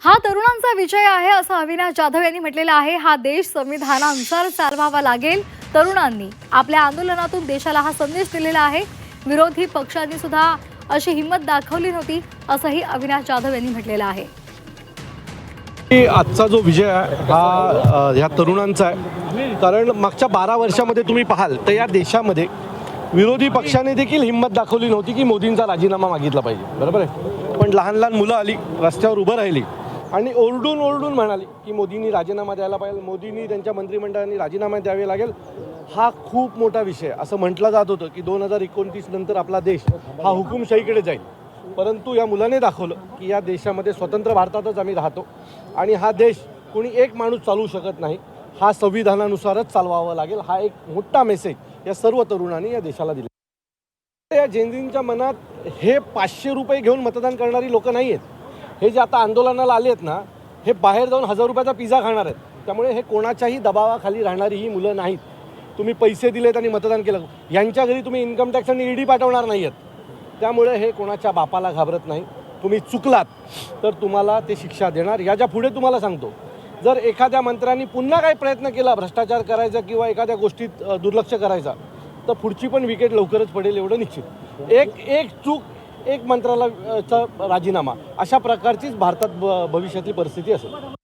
हा तरुणांचा विजय आहे असं अविनाश जाधव यांनी म्हटलेलं आहे। हा देश संविधानानुसार चालवावा लागेल। तरुणांनी आपल्या आंदोलनातून देशाला हा संदेश दिलेला आहे। विरोधी पक्षांनी सुद्धा अशी हिम्मत दाखवली नव्हती असंही अविनाश जाधव यांनी म्हटलेलं आहे। आजचा जो विजय आहे हा ह्या तरुणांचा आहे, कारण मागच्या 12 वर्षामध्ये तुम्ही पाहाल तर या देशामध्ये विरोधी पक्षाने देखील हिम्मत दाखवली नव्हती की मोदींचा राजीनामा मागितला पाहिजे, बरोबर आहे। पण लहान लहान मुलं आली, रस्त्यावर उभं राहिली आणि ओरडून ओरडून म्हणाली की मोदींनी राजीनामा द्यायला पाहिजे, मोदींनी त्यांच्या मंत्रिमंडळाने राजीनामा द्यावे लागेल। हा खूप मोठा विषय असं म्हटलं जात होतं की 2029 नंतर आपला देश हा हुकुमशाहीकडे जाईल, परंतु या मुलाने दाखवलं की या देशामध्ये स्वतंत्र भारतातच आम्ही राहतो आणि हा देश कोणी एक माणूस चालवू शकत नाही, हा संविधानानुसारच चालवावा लागेल। हा एक मोठा मेसेज या सर्व तरुणांनी या देशाला दिला। या जेनझींच्या मनात हे 500 रुपये घेऊन मतदान करणारी लोक नाही आहेत। हे जे आता आंदोलनाला आले आहेत ना, हे बाहेर जाऊन 1000 रुपयाचा पिझ्झा खाणार आहेत। त्यामुळे हे कोणाच्याही दबावाखाली राहणारी ही मुलं नाहीत। तुम्ही पैसे दिलेत आणि मतदान केलं, यांच्या घरी तुम्ही इन्कम टॅक्स आणि ईडी पाठवणार नाही आहेत। त्यामुळे हे कोणाच्या बापाला घाबरत नाही। तुम्ही चुकलात तर तुम्हाला ते शिक्षा देणार। याच्या पुढे तुम्हाला सांगतो, जर एखाद्या मंत्र्यांनी पुन्हा काही प्रयत्न केला भ्रष्टाचार करायचा किंवा एखाद्या गोष्टीत दुर्लक्ष करायचा, तर पुढची पण विकेट लवकरच पडेल एवढं निश्चित। एक चूक, एक मंत्र्याला राजीनामा, अशा प्रकारचीच भारतात भविष्यातली परिस्थिती असेल।